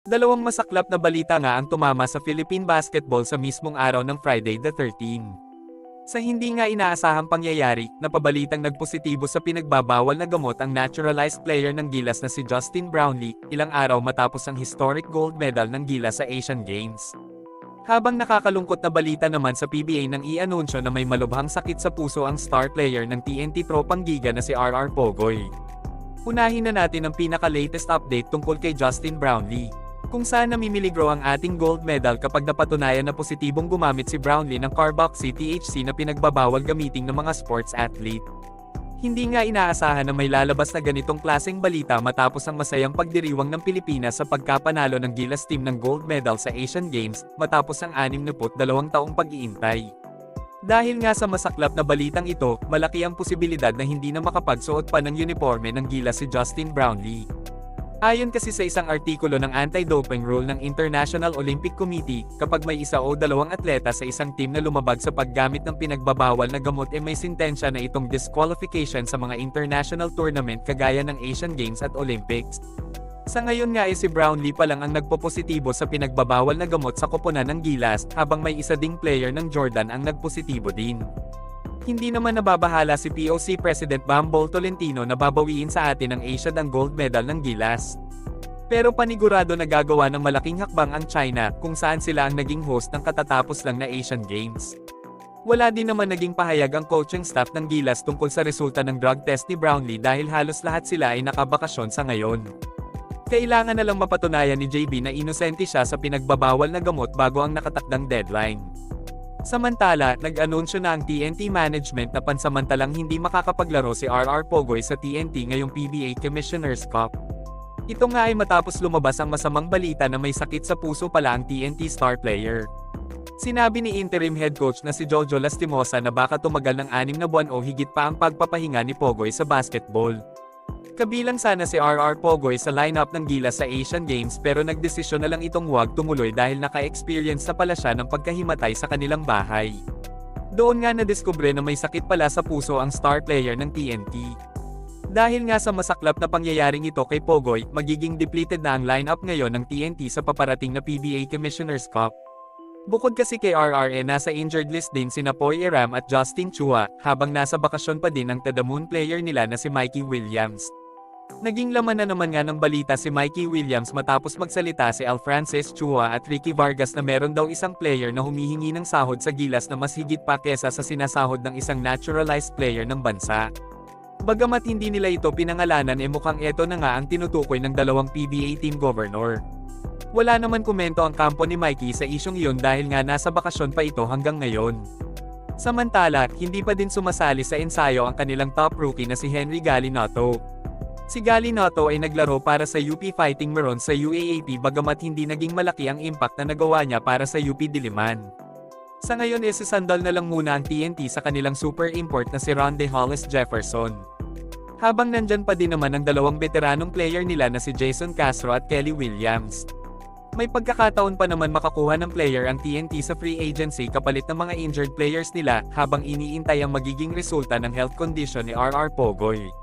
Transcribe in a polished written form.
Dalawang masaklap na balita nga ang tumama sa Philippine basketball sa mismong araw ng Friday the 13th. Sa hindi nga inaasahang pangyayari, napabalitang nagpositibo sa pinagbabawal na gamot ang naturalized player ng Gilas na si Justin Brownlee, ilang araw matapos ang historic gold medal ng Gilas sa Asian Games. Habang nakakalungkot na balita naman sa PBA nang i-anunsyo na may malubhang sakit sa puso ang star player ng TNT Tropang Giga na si RR Pogoy. Unahin na natin ang pinaka-latest update tungkol kay Justin Brownlee. Kung saan namimiligro ang ating gold medal kapag napatunayan na positibong gumamit si Brownlee ng carboxy THC na pinagbabawal gamitin ng mga sports athlete. Hindi nga inaasahan na may lalabas na ganitong klaseng balita matapos ang masayang pagdiriwang ng Pilipinas sa pagkapanalo ng Gilas team ng gold medal sa Asian Games, matapos ang 62 taong pag-iintay. Dahil nga sa masaklap na balitang ito, malaki ang posibilidad na hindi na makapagsuot pa ng uniforme ng Gilas si Justin Brownlee. Ayon kasi sa isang artikulo ng anti-doping rule ng International Olympic Committee, kapag may isa o dalawang atleta sa isang team na lumabag sa paggamit ng pinagbabawal na gamot may sintensya na itong disqualification sa mga international tournament kagaya ng Asian Games at Olympics. Sa ngayon nga si Brownlee pa lang ang nagpopositibo sa pinagbabawal na gamot sa koponan ng Gilas, habang may isa ding player ng Jordan ang nagpositibo din. Hindi naman nababahala si POC President Bambol Tolentino na babawiin sa atin ng Asia ang gold medal ng Gilas. Pero panigurado na gagawa ng malaking hakbang ang China, kung saan sila ang naging host ng katatapos lang na Asian Games. Wala din naman naging pahayag ang coaching staff ng Gilas tungkol sa resulta ng drug test ni Brownlee dahil halos lahat sila ay nakabakasyon sa ngayon. Kailangan na lang mapatunayan ni JB na inosente siya sa pinagbabawal na gamot bago ang nakatakdang deadline. Samantala, nag-anunsyo na ang TNT management na pansamantalang hindi makakapaglaro si RR Pogoy sa TNT ngayong PBA Commissioner's Cup. Ito nga ay matapos lumabas ang masamang balita na may sakit sa puso pala ang TNT star player. Sinabi ni interim head coach na si Jojo Lastimosa na baka tumagal ng 6 na buwan o higit pa ang pagpapahinga ni Pogoy sa basketball. Kabilang sana si RR Pogoy sa lineup ng Gilas sa Asian Games, pero nagdesisyon na lang itong huwag tumuloy dahil naka-experience na pala siya ng pagkahimatay sa kanilang bahay. Doon nga nadiskubre na may sakit pala sa puso ang star player ng TNT. Dahil nga sa masaklap na pangyayaring ito kay Pogoy, magiging depleted na ang lineup ngayon ng TNT sa paparating na PBA Commissioner's Cup. Bukod kasi kay RR nasa injured list din sina Poy Eram at Justin Chua, habang nasa bakasyon pa din ang Tadamoon player nila na si Mikey Williams. Naging laman na naman nga ng balita si Mikey Williams matapos magsalita si Al Francis Chua at Ricky Vargas na meron daw isang player na humihingi ng sahod sa Gilas na mas higit pa kesa sa sinasahod ng isang naturalized player ng bansa. Bagamat hindi nila ito pinangalanan mukhang eto na nga ang tinutukoy ng dalawang PBA team governor. Wala naman komento ang kampo ni Mikey sa isyong iyon dahil nga nasa bakasyon pa ito hanggang ngayon. Samantala, hindi pa din sumasali sa ensayo ang kanilang top rookie na si Henry Gallinotto. Si Gallinotto ay naglaro para sa UP Fighting Maroons sa UAAP bagamat hindi naging malaki ang impact na nagawa niya para sa UP Diliman. Sa ngayon sasandal na lang muna ang TNT sa kanilang super import na si Ronde Hollis Jefferson. Habang nandyan pa din naman ang dalawang veteranong player nila na si Jason Castro at Kelly Williams. May pagkakataon pa naman makakuha ng player ang TNT sa free agency kapalit ng mga injured players nila, habang iniintay ang magiging resulta ng health condition ni RR Pogoy.